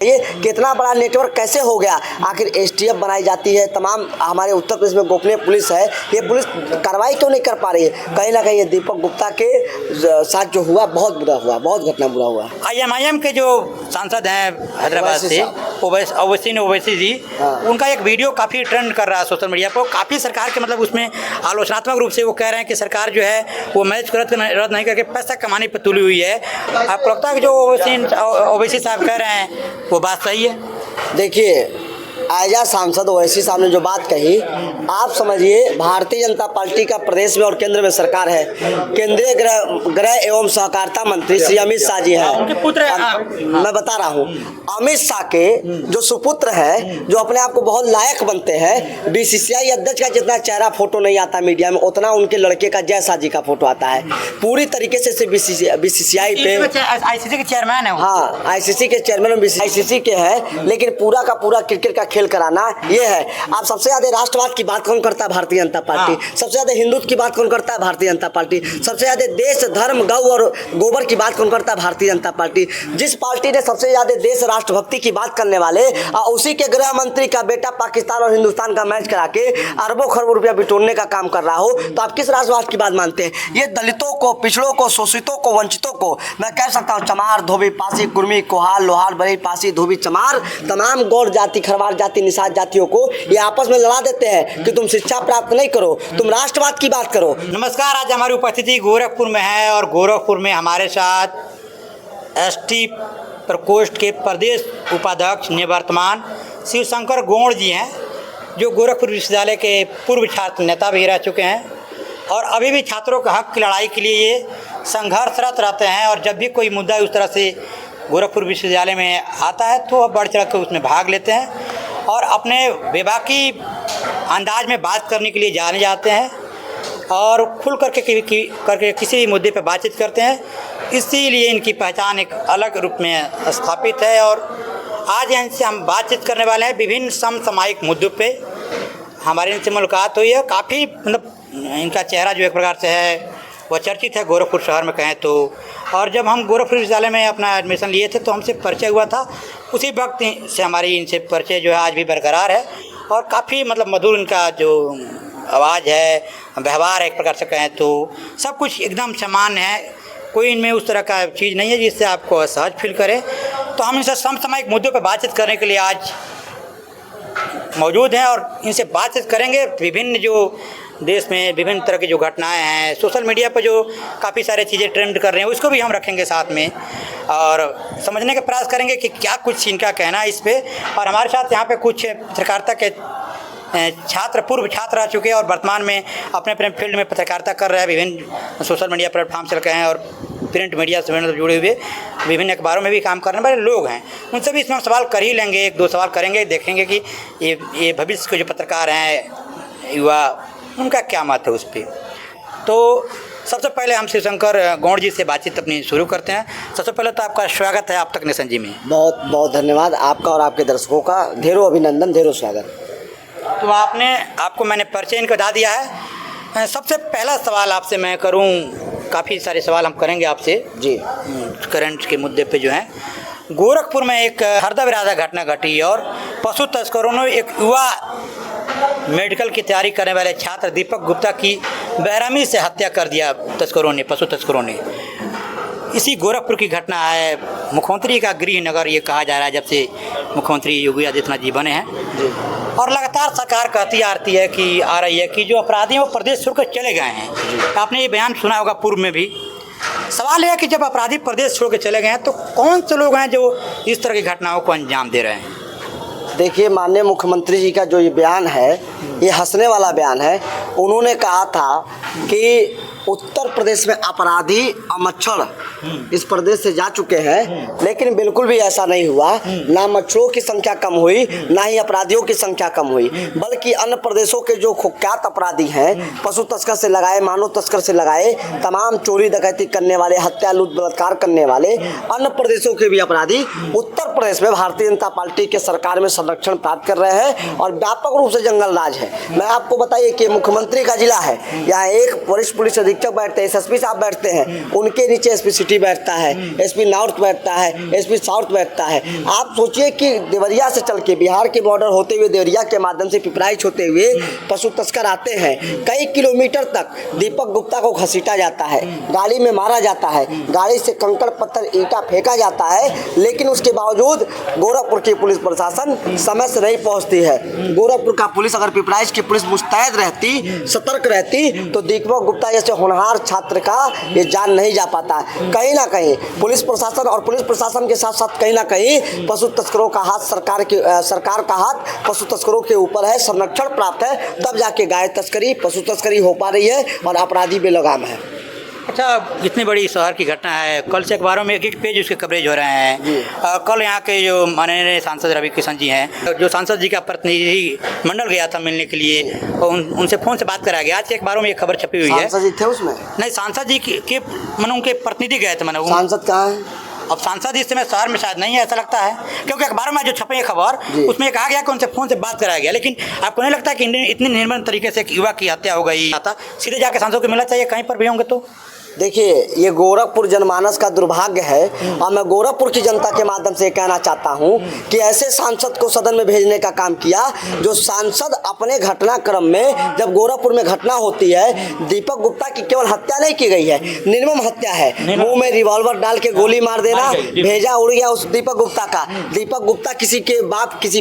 ये कितना बड़ा नेटवर्क कैसे हो गया। आखिर एसटीएफ बनाई जाती है, तमाम हमारे उत्तर प्रदेश में गोपनीय पुलिस है, ये पुलिस कार्रवाई क्यों नहीं कर पा रही है। कहीं ना कहीं ये दीपक गुप्ता के साथ जो हुआ बहुत बुरा हुआ, बहुत घटना बुरा हुआ। IMIM के जो सांसद हैं हैदराबाद से ओवैसी जी, उनका एक वीडियो काफ़ी ट्रेंड कर रहा है सोशल मीडिया पर। काफ़ी सरकार के मतलब उसमें आलोचनात्मक रूप से वो कह रहे हैं कि सरकार जो है वो मैच रद्द नहीं करके पैसा कमाने पर तुली हुई है। आपको लगता है कि जो ओवैसी साहब कह रहे हैं वो बात सही है? देखिए, आजा सांसद ओवैसी साहब ने जो बात कही, आप समझिए भारतीय जनता पार्टी का प्रदेश में और केंद्र में सरकार है। केंद्रीय गृह एवं सहकारिता मंत्री श्री अमित शाह जी हैं, उनके पुत्र मैं बता रहा हूँ, अमित शाह के जो सुपुत्र है, जो अपने आप को बहुत लायक बनते हैं। BCCI अध्यक्ष का जितना चेहरा फोटो नहीं आता मीडिया में, उतना उनके लड़के का जय शाह जी का फोटो आता है। पूरी तरीके से BCCI पे ICC के चेयरमैन है। हाँ, ICC के चेयरमैन ICC के है, लेकिन पूरा का पूरा क्रिकेट का खेल कराना ये है। आप सबसे ज्यादा राष्ट्रवाद की बात कौन करता है? भारतीय जनता पार्टी। सबसे ज्यादा हिंदुत्व की बात कौन करता है? भारतीय जनता पार्टी। सबसे ज्यादा देश, धर्म, गौ और गोबर की बात कौन करता है? भारतीय जनता पार्टी। जिस पार्टी ने सबसे ज्यादा देश राष्ट्रभक्ति की बात करने वाले और उसी के गृह मंत्री का बेटा पाकिस्तान और हिंदुस्तान का मैच करा के अरबों खरबों रुपया बिटोरने का काम कर रहा हो, तो आप किस राष्ट्रवाद की बात मानते हैं? ये दलितों को, पिछड़ों को, शोषितों को, वंचितों को मैं कह सकता हूँ, चमार, धोबी, पासी, कुर्मी, कोहार, लोहार, बरेली, पासी, धोबी, चमार, तमाम गौड़ जाति, खरवार जाति, निषाद जातियों को ये आपस में लड़ा देते हैं कि तुम शिक्षा प्राप्त नहीं करो, तुम राष्ट्रवाद की बात करो। नमस्कार, आज हमारी उपस्थिति गोरखपुर में है और गोरखपुर में हमारे साथ ST प्रकोष्ठ के प्रदेश उपाध्यक्ष निवर्तमान शिवशंकर गौड़ जी हैं, जो गोरखपुर विश्वविद्यालय के पूर्व छात्र नेता भी रह चुके हैं और अभी भी छात्रों के हक की लड़ाई के लिए ये संघर्षरत रहते हैं। और जब भी कोई मुद्दा उस तरह से गोरखपुर विश्वविद्यालय में आता है तो वह बढ़ चढ़ कर उसमें भाग लेते हैं और अपने बेबाकी अंदाज में बात करने के लिए जाने जाते हैं और खुल करके किसी भी मुद्दे पर बातचीत करते हैं। इसीलिए इनकी पहचान एक अलग रूप में स्थापित है और आज इनसे हम बातचीत करने वाले हैं विभिन्न समसामयिक मुद्दों पे। हमारी इनसे मुलाकात हुई है, काफ़ी मतलब इनका चेहरा जो एक प्रकार से है वह चर्चित है गोरखपुर शहर में कहें तो। और जब हम गोरखपुर विश्वविद्यालय में अपना एडमिशन लिए थे तो हमसे परिचय हुआ था, उसी वक्त से हमारी इनसे परिचय जो है आज भी बरकरार है और काफ़ी मतलब मधुर इनका जो आवाज़ है, व्यवहार है, एक प्रकार से कहें तो सब कुछ एकदम सामान्य है। कोई इनमें उस तरह का चीज़ नहीं है जिससे आपको असहज फील करे। तो हम इनसे समसामयिक मुद्दों पर बातचीत करने के लिए आज मौजूद हैं और इनसे बातचीत करेंगे। विभिन्न जो देश में विभिन्न तरह की जो घटनाएं हैं, सोशल मीडिया पर जो काफ़ी सारी चीज़ें ट्रेंड कर रहे हैं, उसको भी हम रखेंगे साथ में और समझने का प्रयास करेंगे कि क्या कुछ इनका कहना है इस पर। और हमारे साथ यहाँ पे कुछ पत्रकारिता के छात्र, पूर्व छात्र रह चुके हैं और वर्तमान में अपने अपने फील्ड में पत्रकारिता कर रहे हैं, विभिन्न सोशल मीडिया प्लेटफॉर्म से रखे हैं और प्रिंट मीडिया से जुड़े हुए विभिन्न अखबारों में भी काम करने वाले लोग हैं। उनसे भी इसमें हम सवाल कर ही लेंगे, एक दो सवाल करेंगे, देखेंगे कि ये भविष्य के जो पत्रकार हैं युवा, उनका क्या मत है उस पर। तो सबसे पहले हम शिवशंकर गौड़ जी से बातचीत अपनी शुरू करते हैं। सबसे पहले तो आपका स्वागत है आप तक नेशन जी में। बहुत बहुत धन्यवाद आपका और आपके दर्शकों का, ढेरों अभिनंदन, ढेरों स्वागत। तो आपको मैंने परिचय इनको बता दिया है। सबसे पहला सवाल आपसे मैं करूं, काफ़ी सारे सवाल हम करेंगे आपसे जी करंट के मुद्दे पे जो है। गोरखपुर में एक हृदय घटना घटी और पशु तस्करों ने एक युवा मेडिकल की तैयारी करने वाले छात्र दीपक गुप्ता की बेरहमी से हत्या कर दिया तस्करों ने, पशु तस्करों ने। इसी गोरखपुर की घटना है। मुख्यमंत्री का गृह नगर ये कहा जा रहा है जब से मुख्यमंत्री योगी आदित्यनाथ जी बने हैं और लगातार सरकार कहती आ रही है कि जो अपराधी हैं वो प्रदेश छोड़कर चले गए हैं। आपने ये बयान सुना होगा पूर्व में भी। सवाल यह है कि जब अपराधी प्रदेश छोड़ के चले गए हैं तो कौन से लोग हैं जो इस तरह की घटनाओं को अंजाम दे रहे हैं? देखिए, माननीय मुख्यमंत्री जी का जो ये बयान है, ये हंसने वाला बयान है। उन्होंने कहा था कि उत्तर प्रदेश में अपराधी मच्छर इस प्रदेश से जा चुके हैं, लेकिन बिल्कुल भी ऐसा नहीं हुआ। ना मच्छरों की संख्या कम हुई, ना ही अपराधियों की संख्या कम हुई, बल्कि अन्य प्रदेशों के जो कुख्यात अपराधी हैं, पशु तस्कर से लगाए, मानव तस्कर से लगाए, तमाम चोरी डकैती करने वाले, हत्या लूट बलात्कार करने वाले अन्य प्रदेशों के भी अपराधी उत्तर प्रदेश में भारतीय जनता पार्टी के सरकार में संरक्षण प्राप्त कर रहे हैं और व्यापक रूप से जंगल राज है। मैं आपको बताइए कि मुख्यमंत्री का जिला है, यहाँ एक वरिष्ठ पुलिस अधीक्षक बैठते हैं, एसएसपी साहब बैठते हैं, उनके नीचे एसपी सिटी बैठता है, एसपी नॉर्थ बैठता है, एसपी साउथ बैठता है। आप सोचिए कि देवरिया से चल के बिहार के बॉर्डर होते हुए देवरिया के माध्यम से पिपराइच होते हुए पशु तस्कर आते हैं। कई किलोमीटर तक दीपक गुप्ता को घसीटा जाता है, गाड़ी में मारा जाता है, गाड़ी से कंकड़ पत्थर ईंटा फेंका जाता है, लेकिन उसके बावजूद गोरखपुर की पुलिस प्रशासन समय से नहीं पहुंचती है। गोरखपुर का पुलिस, अगर पिपराइच की पुलिस मुस्तैद रहती, सतर्क रहती, तो दीपक गुप्ता जैसे होनहार छात्र का ये जान नहीं जा पाता। कहीं ना कहीं पुलिस प्रशासन और पुलिस प्रशासन के साथ साथ कहीं ना कहीं पशु तस्करों का हाथ, सरकार का हाथ पशु तस्करों के ऊपर है, संरक्षण प्राप्त है, तब जाके गाय तस्करी, पशु तस्करी हो पा रही है और अपराधी बेलगाम है। अच्छा, इतनी बड़ी शहर की घटना है, कल से अखबारों में एक पेज उसके कवरेज हो रहे हैं। कल यहाँ के जो माननीय सांसद रवि किशन जी हैं, जो सांसद जी का प्रतिनिधि मंडल गया था मिलने के लिए, उनसे फ़ोन से बात कराया गया। आज के अखबारों में एक खबर छपी हुई है। सांसद जी थे उसमें? नहीं, सांसद जी के मन उनके प्रतिनिधि गए थे। मैंने सांसद कहाँ है? अब सांसद इस समय शहर में शायद नहीं है, ऐसा लगता है, क्योंकि अखबारों में जो छपे है खबर, उसमें कहा गया कि उनसे फ़ोन से बात कराया गया। लेकिन आपको नहीं लगता कि इतनी निर्मम तरीके से एक युवा की हत्या हो गई? आता सीधे जाके सांसद को मिलना चाहिए, कहीं पर भी होंगे तो। देखिए, ये गोरखपुर जनमानस का दुर्भाग्य है और मैं गोरखपुर की जनता के माध्यम से कहना चाहता हूं कि ऐसे सांसद को सदन में भेजने का काम किया, जो सांसद अपने घटनाक्रम में, जब गोरखपुर में घटना होती है, दीपक गुप्ता की केवल हत्या नहीं की गई है, निर्मम हत्या है। मुंह में रिवॉल्वर डाल के गोली मार देना, भेजा उड़ गया उस दीपक गुप्ता का। दीपक गुप्ता किसी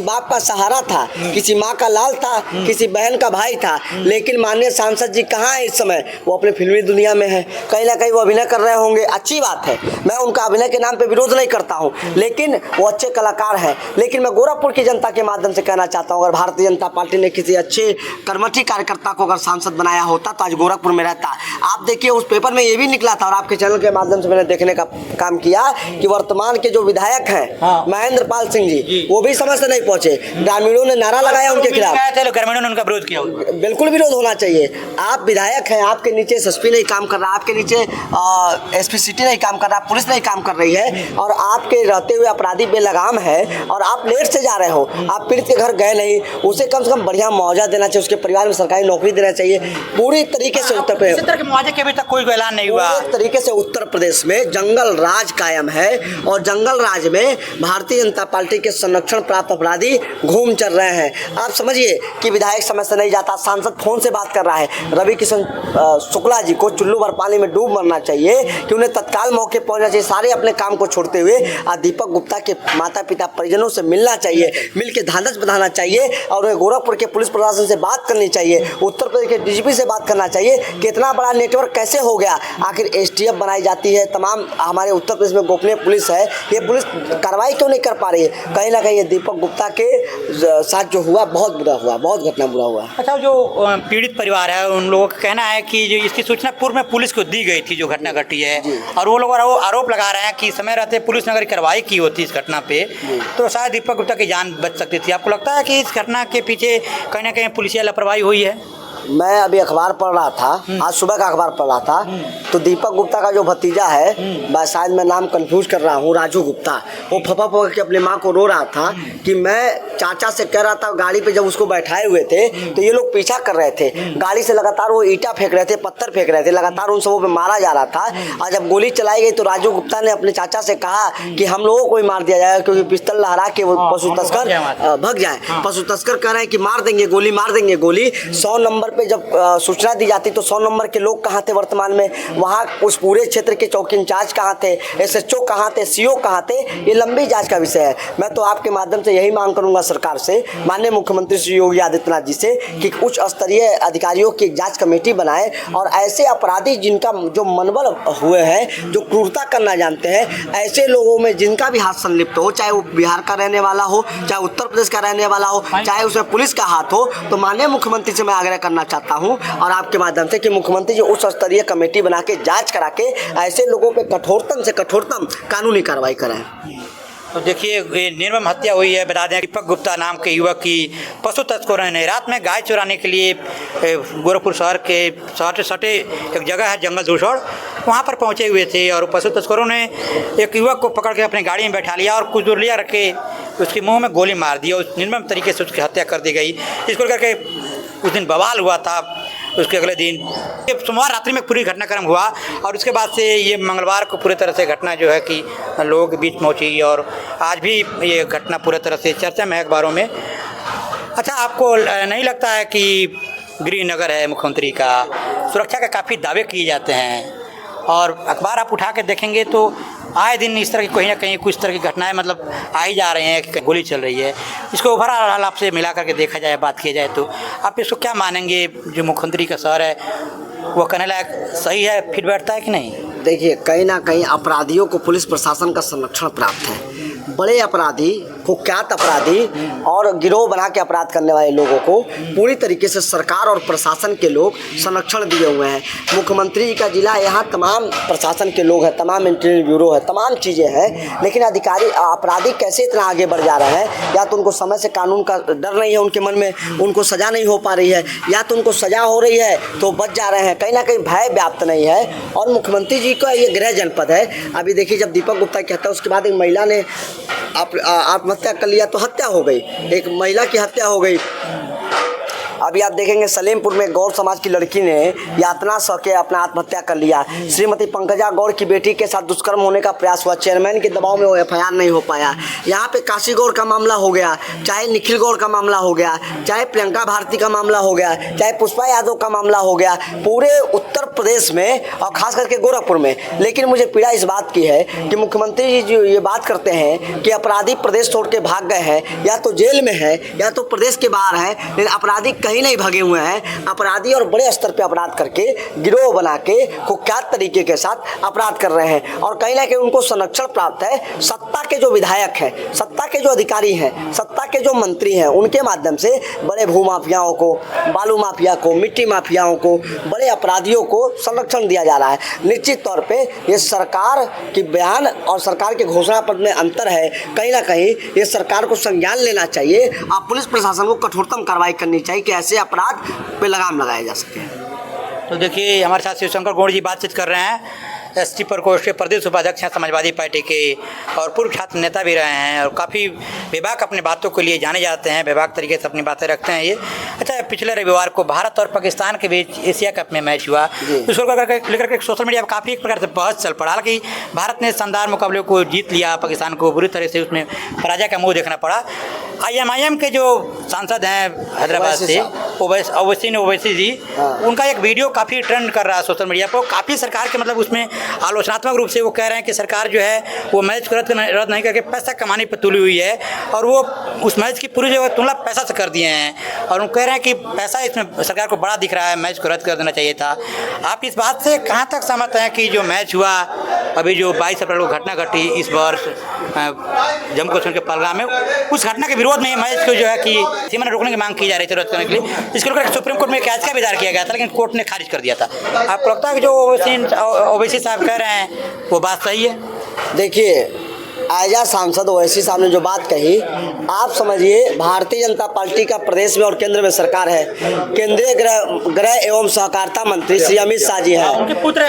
बाप का सहारा था, किसी माँ का लाल था, किसी बहन का भाई था, लेकिन माननीय सांसद जी कहाँ है इस समय? वो अपने फिल्मी दुनिया में है, कहीं ना कहीं वो अभिनय कर रहे होंगे। अच्छी बात है, मैं उनका अभिनय के नाम पे विरोध नहीं करता हूं, लेकिन वो अच्छे कलाकार हैं। लेकिन मैं गोरखपुर की जनता के माध्यम से कहना चाहता हूं, अगर भारतीय जनता पार्टी ने किसी अच्छे कर्मठी कार्यकर्ता को अगर सांसद बनाया होता तो आज गोरखपुर में रहता। आप देखिए, उस पेपर में ये भी निकला था और आपके चैनल के माध्यम से मैंने देखने का काम किया कि वर्तमान के जो विधायक हैं महेंद्र पाल सिंह जी, वो भी समय से नहीं पहुंचे। ग्रामीणों ने नारा लगाया उनके खिलाफ, ग्रामीणों ने उनका विरोध किया। बिल्कुल विरोध होना चाहिए। आप विधायक हैं, आपके नीचे एसएसपी नहीं काम कर रहा, आपके नीचे एसपी सिटी नहीं काम कर रहा, पुलिस नहीं काम कर रही है, और आपके रहते हुए अपराधी बेलगाम है, और आप लेट से जा रहे हो। आप पीड़ित के घर गए नहीं, उसे कम से कम बढ़िया मुआवजा देना चाहिए, उसके परिवार में सरकारी नौकरी देना चाहिए पूरी तरीके से। उत्तर प्रदेश तरह के मुआवजे के अभी तक कोई ऐलान नहीं हुआ। पूरी तरीके से उत्तर प्रदेश में जंगल राज कायम है और जंगल राज में भारतीय जनता पार्टी के संरक्षण प्राप्त अपराधी घूम चल रहे हैं। आप समझिए कि विधायक समय से नहीं जाता, सांसद फोन से बात कर रहा है। रवि किशन शुक्ला जी को चुल्लू भर पानी में डूब मरना चाहिए कि उन्हें तत्काल मौके पहुंचना चाहिए, सारे अपने काम को छोड़ते हुए दीपक गुप्ता के माता पिता परिजनों से मिलना चाहिए, मिलकर ढांढस बंधाना चाहिए और गोरखपुर के पुलिस प्रशासन से बात करनी चाहिए, उत्तर प्रदेश के डीजीपी से बात करना चाहिए कि इतना बड़ा नेटवर्क कैसे हो गया। आखिर एसटीएफ बनाई जाती है, तमाम हमारे उत्तर प्रदेश में गोपनीय पुलिस है, ये पुलिस कार्रवाई क्यों नहीं कर पा रही है? कहीं ना कहीं ये दीपक गुप्ता के साथ जो हुआ बहुत बुरा हुआ, बहुत घटना बुरा हुआ। अच्छा, जो पीड़ित परिवार है उन लोगों का कहना है कि जो इसकी सूचना पूर्व में पुलिस को दी गई थी, जो घटना घटी है, और वो लोग आरोप लगा रहे हैं कि समय रहते पुलिस ने अगर कार्रवाई की होती इस घटना पे तो शायद दीपक गुप्ता की जान बच सकती थी। आपको लगता है कि इस घटना के पीछे कहीं ना कहीं पुलिसिया लापरवाही हुई है? मैं अभी अखबार पढ़ रहा था, आज सुबह का अखबार पढ़ रहा था, तो दीपक गुप्ता का जो भतीजा है, शायद मैं नाम कंफ्यूज कर रहा हूँ, राजू गुप्ता, वो फपा पकड़ के अपनी माँ को रो रहा था कि मैं चाचा से कह रहा था, गाड़ी पे जब उसको बैठाए हुए थे तो ये लोग पीछा कर रहे थे, गाड़ी से लगातार वो ईंटा फेंक रहे थे, पत्थर फेंक रहे थे, लगातार उन सबों पे मारा जा रहा था। और जब गोली चलाई गई तो राजू गुप्ता ने अपने चाचा से कहा कि हम लोगों को ही मार दिया जाएगा, क्योंकि पिस्तौल लहरा के वो पशु तस्कर भग जाए। पशु तस्कर कह रहे हैं कि मार देंगे गोली, मार देंगे गोली। 100 नंबर पे जब सूचना दी जाती तो 100 नंबर के लोग कहाँ थे वर्तमान में, वहाँ उस पूरे क्षेत्र के चौकी इंचार्ज कहाँ थे, एसएचओ कहाँ थे, सीओ कहाँ थे, ये लंबी जांच का विषय है। मैं तो आपके माध्यम से यही मांग करूंगा सरकार से, माननीय मुख्यमंत्री श्री योगी आदित्यनाथ जी से, कि उच्च स्तरीय अधिकारियों की एक जांच कमेटी बनाए और ऐसे अपराधी जिनका जो मनबल हुए हैं, जो क्रूरता करना जानते हैं, ऐसे लोगों में जिनका भी हाथ संलिप्त हो, चाहे वो बिहार का रहने वाला हो, चाहे उत्तर प्रदेश का रहने वाला हो, चाहे उसमें पुलिस का हाथ हो, तो माननीय मुख्यमंत्री से मैं आग्रह करना चाहता हूँ और आपके माध्यम से कि मुख्यमंत्री जी उच्च स्तरीय कमेटी बना के जांच करा के ऐसे लोगों पे कठोरतम से कठोरतम कानूनी कार्रवाई कराएं। तो देखिए, ये निर्मम हत्या हुई है। बता दें, दीपक गुप्ता नाम के युवक की पशु तस्करों ने रात में गाय चुराने के लिए गोरखपुर शहर के सटे एक जगह है जंगल दूसौड़, वहाँ पर पहुँचे हुए थे और पशु तस्करों ने एक युवक को पकड़ के अपनी गाड़ी में बैठा लिया और कुछ दूर लिया रख के उसके मुँह में गोली मार दी और निर्मम तरीके से उसकी हत्या कर दी गई। इसको करके उस दिन बवाल हुआ था उसके अगले दिन ये सोमवार रात्रि में पूरी घटनाक्रम हुआ और उसके बाद से ये मंगलवार को पूरी तरह से घटना जो है कि लोगों के बीच पहुंची और आज भी ये घटना पूरी तरह से चर्चा में है अखबारों में। अच्छा, आपको नहीं लगता है कि गृहनगर है मुख्यमंत्री का, सुरक्षा के काफ़ी दावे किए जाते हैं और अखबार आप उठा के देखेंगे तो आए दिन इस तरह की कहीं ना कहीं कुछ तरह की घटनाएं मतलब आ ही जा रहे हैं कि गोली चल रही है। इसको ओवरऑल आपसे मिला करके देखा जाए, बात की जाए तो आप इसको क्या मानेंगे? जो मुख्यमंत्री का शहर है वो कहने लायक सही है, फिट बैठता है कि नहीं? देखिए, कहीं ना कहीं अपराधियों को पुलिस प्रशासन का संरक्षण प्राप्त है। बड़े अपराधी, कुख्यात अपराधी और गिरोह बना के अपराध करने वाले लोगों को पूरी तरीके से सरकार और प्रशासन के लोग संरक्षण दिए हुए हैं। मुख्यमंत्री का जिला, यहाँ तमाम प्रशासन के लोग हैं, तमाम इंटेलिजेंस ब्यूरो है, तमाम चीज़ें हैं, लेकिन अधिकारी अपराधी कैसे इतना आगे बढ़ जा रहे हैं? या तो उनको समय से कानून का डर नहीं है उनके मन में, उनको सज़ा नहीं हो पा रही है, या तो उनको सज़ा हो रही है तो बच जा रहे हैं। कहीं ना कहीं भय व्याप्त नहीं है और मुख्यमंत्री जी का ये गृह जनपद है। अभी देखिए, जब दीपक गुप्ता कहता है उसके बाद एक महिला ने आत्महत्या कर लिया तो हत्या हो गई, एक महिला की हत्या हो गई। अभी आप देखेंगे सलेमपुर में गौड़ समाज की लड़की ने यातना सह के अपना आत्महत्या कर लिया। श्रीमती पंकजा गौड़ की बेटी के साथ दुष्कर्म होने का प्रयास हुआ, चेयरमैन के दबाव में वो FIR नहीं हो पाया। यहाँ पे काशी गौड़ का मामला हो गया, चाहे निखिल गौड़ का मामला हो गया, चाहे प्रियंका भारती का मामला हो गया, चाहे पुष्पा यादव का मामला हो गया, पूरे उत्तर प्रदेश में और खास करके गोरखपुर में। लेकिन मुझे पीड़ा इस बात की है कि मुख्यमंत्री जी जो ये बात करते हैं कि अपराधी प्रदेश छोड़ के भाग गए हैं, या तो जेल में है या तो प्रदेश के बाहर है, लेकिन अपराधी कहीं नहीं भागे हुए हैं। अपराधी और बड़े स्तर पे अपराध करके गिरोह बना के कुख्यात तरीके के साथ अपराध कर रहे हैं और कहीं ना कहीं उनको संरक्षण प्राप्त है। सत्ता के जो विधायक हैं, सत्ता के जो अधिकारी हैं, सत्ता के जो मंत्री हैं, उनके माध्यम से बड़े भूमाफियाओं को, बालू माफिया को, मिट्टी माफियाओं को, बड़े अपराधियों को संरक्षण दिया जा रहा है। निश्चित तौर पे ये सरकार की बयान और सरकार के घोषणा पत्र में अंतर है। कहीं ना कहीं ये सरकार को संज्ञान लेना चाहिए और पुलिस प्रशासन को कठोरतम कार्रवाई करनी चाहिए कि ऐसे अपराध पे लगाम लगाया जा सके। तो देखिए, हमारे साथ शिवशंकर गौड़ जी बातचीत कर रहे हैं, ST प्रकोष्ठ के प्रदेश उपाध्यक्ष हैं समाजवादी पार्टी के और पूर्व छात्र नेता भी रहे हैं और काफ़ी बेबाक अपनी बातों के लिए जाने जाते हैं, बेबाक तरीके से अपनी बातें रखते हैं ये। अच्छा, पिछले रविवार को भारत और पाकिस्तान के बीच एशिया कप में मैच हुआ, उसको लेकर के सोशल मीडिया पर काफ़ी एक प्रकार से बहस चल पड़ा। हालांकि भारत ने शानदार मुकाबले को जीत लिया, पाकिस्तान को बुरी तरह से उसमें पराजय का मुँह देखना पड़ा। IMIM के जो सांसद हैं हैदराबाद से, ओवैसी जी, उनका एक वीडियो काफ़ी ट्रेंड कर रहा है सोशल मीडिया पर। काफ़ी सरकार के मतलब उसमें आलोचनात्मक रूप से वो कह रहे हैं कि सरकार जो है वो मैच को रद्द नहीं करके पैसा कमाने पर तुली हुई है और वो उस मैच की पूरी जो तुलना पैसा से कर दिए हैं और वो कह रहे हैं कि पैसा इसमें सरकार को बड़ा दिख रहा है, मैच को रद्द कर देना चाहिए था। आप इस बात से कहाँ तक सहमत हैं कि जो मैच हुआ अभी जो 22 अप्रैल को घटना घटी इस वर्ष जम्मू कश्मीर के पहलगाम में, उस घटना के विरोध में मैच को जो है कि सीमा ने रोकने की मांग की जा रही थी रद्द करने के लिए, इसके लेकर सुप्रीम कोर्ट में एक याचिका भी दायर किया गया था लेकिन कोर्ट ने खारिज कर दिया था। आपको लगता है कि जो ओवैसी साहब कह रहे हैं वो बात सही है? देखिए, आजा सांसद ओवैसी साहब ने जो बात कही, आप समझिए भारतीय जनता पार्टी का प्रदेश में और केंद्र में सरकार है। केंद्रीय गृह एवं सहकारिता मंत्री श्री अमित शाह जी हैं, उनके पुत्र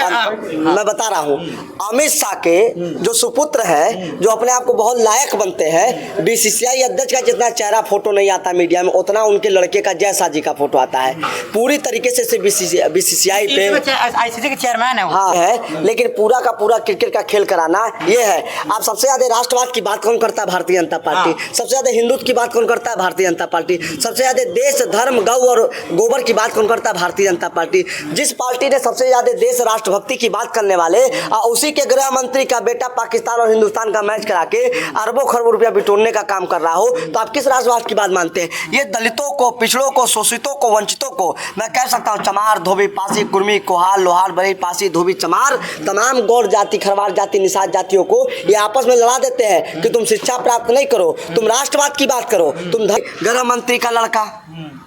मैं बता रहा हूँ, अमित शाह के जो सुपुत्र है, जो अपने आप को बहुत लायक बनते हैं। BCCI अध्यक्ष का जितना चेहरा फोटो नहीं आता मीडिया में, उतना उनके लड़के का जय शाह जी का फोटो आता है। पूरी तरीके से BCCI पे ICC के चेयरमैन है, हाँ है, लेकिन पूरा का पूरा क्रिकेट का खेल कराना ये है। आप सबसे ज्यादा राष्ट्रवाद की बात कौन करता है? भारतीय जनता पार्टी। सबसे ज्यादा हिंदुत्व की बात कौन करता है? भारतीय जनता पार्टी। सबसे ज्यादा देश, धर्म, गौ और गोबर की बात कौन करता है? भारतीय जनता पार्टी। जिस पार्टी ने सबसे ज्यादा देश राष्ट्रभक्ति की बात करने वाले उसी के गृह मंत्री का बेटा पाकिस्तान और हिंदुस्तान का मैच करा के अरबों खरबों रुपया बिटोरने का काम कर रहा हो, तो आप किस राष्ट्रवाद की बात मानते हैं? ये दलितों को, पिछड़ों को, शोषितों को, वंचितों को मैं कह सकता हूँ चमार, धोबी, पासी, कुर्मी, कोहार, लोहार, बरेली, पासी, धोबी, चमार, तमाम गौड़ जाति, खरवार जाति, निषाद जातियों को ये आपस में लड़ा देते हैं कि तुम शिक्षा प्राप्त नहीं करो, तुम राष्ट्रवाद की बात करो। तुम गृह मंत्री का लड़का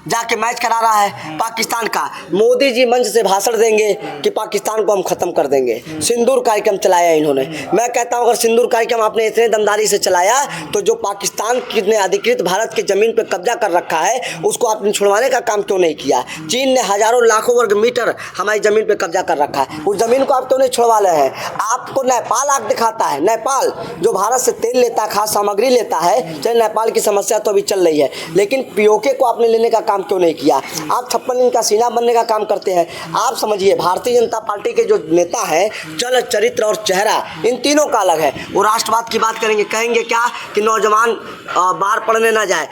जाके मैच करा रहा है पाकिस्तान का। मोदी जी मंच से भाषण देंगे कि पाकिस्तान को हम खत्म कर देंगे। सिंदूर कार्यक्रम चलाया इन्होंने। मैं कहता हूं अगर सिंदूर कार्यक्रम आपने इतने दमदारी से चलाया तो जो पाकिस्तान ने अधिकृत भारत की जमीन पे कब्जा कर रखा है उसको आपने छुड़वाने का काम क्यों नहीं किया? चीन ने हजारों लाखों वर्ग मीटर हमारी जमीन पे कब्जा कर रखा है, उस जमीन को आप क्यों नहीं छुड़वा रहे हैं? आपको नेपाल आग दिखाता है, नेपाल जो भारत से तेल लेता, खाद्य सामग्री लेता है, चाहे नेपाल की समस्या तो अभी चल रही है, लेकिन पीओके को आपने लेने का काम क्यों नहीं किया? आप 56 दिन का सीना बनने का काम करते हैं। आप समझिए, भारतीय जनता पार्टी के जो नेता हैं, चल, चरित्र और चेहरा इन तीनों का अलग है। वो राष्ट्रवाद की बात करेंगे, कहेंगे क्या कि नौजवान बाहर पढ़ने ना जाए।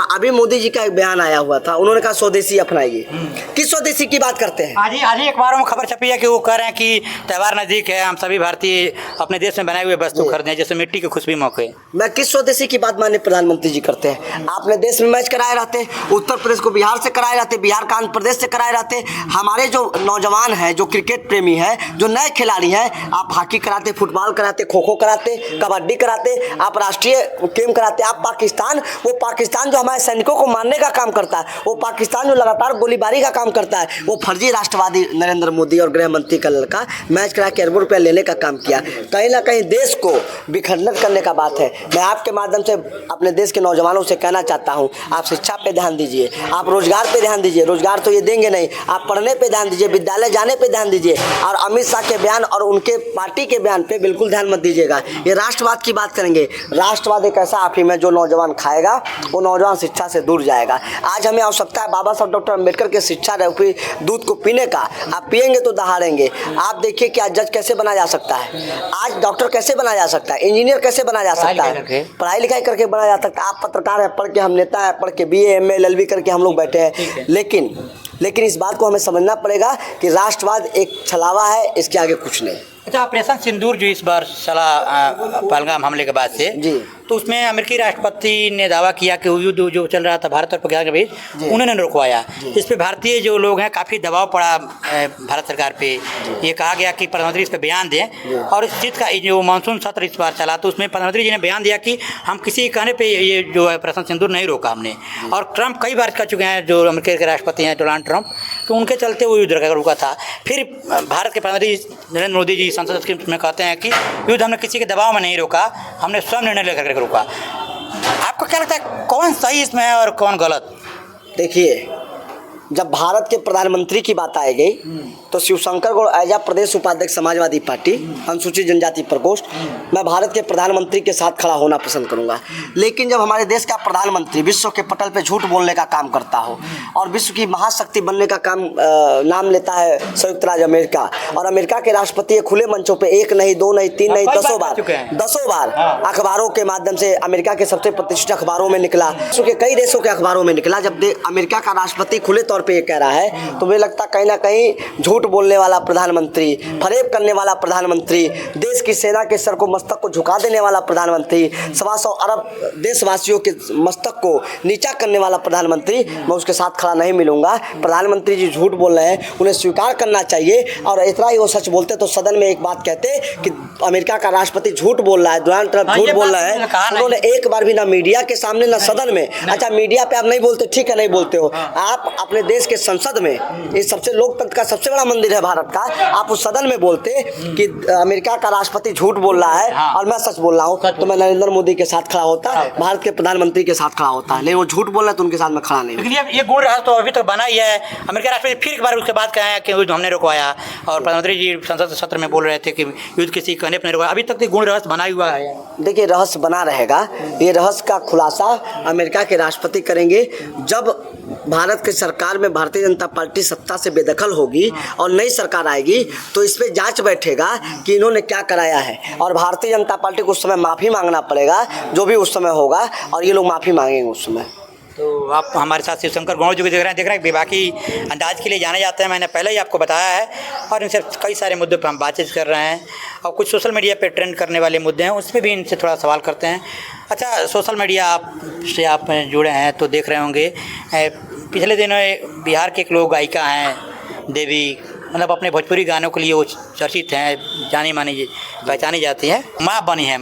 अभी मोदी जी का एक बयान आया हुआ था, उन्होंने कहा स्वदेशी अपनाइए। किस स्वदेशी की बात करते हैं? आज ही अखबारों में खबर छपी है कि वो कह रहे हैं कि त्यौहार नज़दीक है, हम सभी भारतीय अपने देश में बनाए हुए वस्तु खरीदें, जैसे मिट्टी के खुशबू मौके। मैं किस स्वदेशी की बात माननीय प्रधानमंत्री जी करते हैं? आपने देश में मैच कराए रहते, उत्तर प्रदेश को बिहार से कराए रहते, बिहार का आंध्र प्रदेश से कराए रहते। हमारे जो नौजवान हैं, जो क्रिकेट प्रेमी हैं, जो नए खिलाड़ी हैं, आप हॉकी कराते, फुटबॉल कराते, खो खो कराते, कबड्डी कराते, आप राष्ट्रीय गेम कराते। आप पाकिस्तान, वो पाकिस्तान जो हमारे सैनिकों को मारने का काम करता है, वो पाकिस्तान जो लगातार गोलीबारी का काम करता है, वो फर्जी राष्ट्रवादी नरेंद्र मोदी और गृह मंत्री का लड़का मैच करा के अरबों रुपया लेने का काम किया। कहीं ना कहीं देश को विखंडित करने का बात है। मैं आपके माध्यम से अपने देश के नौजवानों से कहना चाहता हूं, आप शिक्षा पे ध्यान दीजिए, आप रोजगार पे ध्यान दीजिए। रोजगार तो ये देंगे नहीं, आप पढ़ने पे ध्यान दीजिए, विद्यालय जाने पे ध्यान दीजिए। और अमित शाह के बयान और उनके पार्टी के बयान पे बिल्कुल ध्यान मत दीजिएगा। ये राष्ट्रवाद की बात करेंगे। राष्ट्रवाद एक ऐसा अफीम है, जो नौजवान खाएगा वो नौजवान शिक्षा से दूर जाएगा। आज हमें आवश्यकता है बाबा साहब डॉक्टर अम्बेडकर के शिक्षा रूपी दूध को पीने का। आप पिएंगे तो दहाड़ेंगे। आप देखिए कि आज जज कैसे बना जा सकता है, आज डॉक्टर कैसे बना जा सकता है, इंजीनियर कैसे बना जा सकता है, पढ़ाई लिखाई करके बना जा सकता है। आप पत्रकार हैं, पढ़ के हम नेता हैं, पढ़ के BA MA LLB करके हम लोग बैठे हैं। लेकिन इस बात को हमें समझना पड़ेगा कि राष्ट्रवाद एक छलावा है, इसके आगे कुछ नहीं। अच्छा, ऑपरेशन सिंदूर जो इस बार चला पहलगाम हमले के बाद से जी, तो उसमें अमेरिकी राष्ट्रपति ने दावा किया कि युद्ध जो चल रहा था भारत और पाकिस्तान के बीच, उन्होंने रुकवाया। इस पे भारतीय जो लोग हैं काफ़ी दबाव पड़ा भारत सरकार पे। ये कहा गया कि प्रधानमंत्री इस पर बयान दें। और इस चीज़ का जो मानसून सत्र इस बार चला, तो उसमें प्रधानमंत्री जी ने बयान दिया कि हम किसी कहने पर ये जो है ऑपरेशन सिंदूर नहीं रोका हमने। और ट्रंप कई बार कह चुके हैं, जो अमेरिका के राष्ट्रपति हैं डोनाल्ड ट्रंप, तो उनके चलते वो युद्ध रुका था। फिर भारत के प्रधानमंत्री नरेंद्र मोदी जी संसद में कहते हैं कि युद्ध हमने किसी के दबाव में नहीं रोका, हमने स्वयं निर्णय लेकर रोका। आपको क्या लगता है कौन सही इसमें है और कौन गलत? देखिए, जब भारत के प्रधानमंत्री की बात आई गई तो शिवशंकर गौड़ एज आ प्रदेश उपाध्यक्ष समाजवादी पार्टी अनुसूचित जनजाति प्रकोष्ठ, मैं भारत के प्रधानमंत्री के साथ खड़ा होना पसंद करूंगा। लेकिन जब हमारे देश का प्रधानमंत्री विश्व के पटल पे झूठ बोलने का काम करता हो और विश्व की महाशक्ति बनने का काम नाम लेता है संयुक्त राज्य अमेरिका, और अमेरिका के राष्ट्रपति खुले मंचों पर 1 नहीं 2 नहीं 3 नहीं 10 बार अखबारों के माध्यम से अमेरिका के सबसे प्रतिष्ठित अखबारों में निकला, विश्व के कई देशों के अखबारों में निकला। जब अमेरिका का राष्ट्रपति खुले तौर पे ये कह रहा है, तो मुझे लगता कहीं ना कहीं झूठ बोलने वाला प्रधानमंत्री, फरेब करने वाला प्रधानमंत्री, देश की सेना के सर को मस्तक को झुका देने वाला प्रधानमंत्री, 125 अरब देशवासियों के मस्तक को नीचा करने वाला प्रधानमंत्री, मैं उसके साथ खड़ा नहीं मिलूंगा। प्रधानमंत्री जी झूठ बोल रहे हैं, उन्हें स्वीकार करना चाहिए। और इतना ही वो सच बोलते तो सदन में एक बात कहते कि अमेरिका का राष्ट्रपति झूठ बोल रहा है, डोनाल्ड ट्रंप झूठ बोल रहा है। उन्होंने एक बार भी ना मीडिया के सामने ना सदन में, अच्छा मीडिया पे आप नहीं बोलते, ठीक है नहीं बोलते हो, आप अपने देश के संसद में, ये सबसे लोकतंत्र का सबसे बड़ा मंदिर है भारत का, आप उस सदन में बोलते कि अमेरिका का राष्ट्रपति झूठ बोल रहा है और मैं सच बोल रहा हूँ, तो मैं नरेंद्र मोदी के साथ खड़ा होता, भारत के प्रधानमंत्री के साथ खड़ा होता। लेकिन वो झूठ बोल रहा है तो उनके साथ मैं खड़ा नहीं। लेकिन ये गुण रहा तो अभी तक बना ही है। अमेरिका राष्ट्रपति फिर एक बार उसके बाद कहा कि युद्ध हमने रुकवाया, और प्रधानमंत्री जी संसद सत्र में बोल रहे थे कि युद्ध किसी कहने पर नहीं रुकवाया। अभी तक तो गुण रहस्य बना हुआ है। देखिए, रहस्य बना रहेगा। ये रहस्य का खुलासा अमेरिका के राष्ट्रपति करेंगे जब भारत की सरकार में भारतीय जनता पार्टी सत्ता से बेदखल होगी और नई सरकार आएगी, तो इस पे जांच बैठेगा कि इन्होंने क्या कराया है, और भारतीय जनता पार्टी को उस समय माफ़ी मांगना पड़ेगा, जो भी उस समय होगा, और ये लोग माफ़ी मांगेंगे उस समय। तो आप हमारे साथ शिवशंकर गौड़ जी को देख रहे हैं विभागी अंदाज के लिए जाने जाते हैं, मैंने पहले ही आपको बताया है, और इनसे कई सारे मुद्दों पर हम बातचीत कर रहे हैं, और कुछ सोशल मीडिया पे ट्रेंड करने वाले मुद्दे हैं, उस पर भी इनसे थोड़ा सवाल करते हैं। अच्छा, सोशल मीडिया से आप जुड़े हैं तो देख रहे होंगे, पिछले दिनों बिहार के एक लोग गायिका हैं देवी, मतलब अपने भोजपुरी गानों के लिए वो चर्चित हैं, जानी मानी पहचानी जाती हैं, माँ बनी हैं,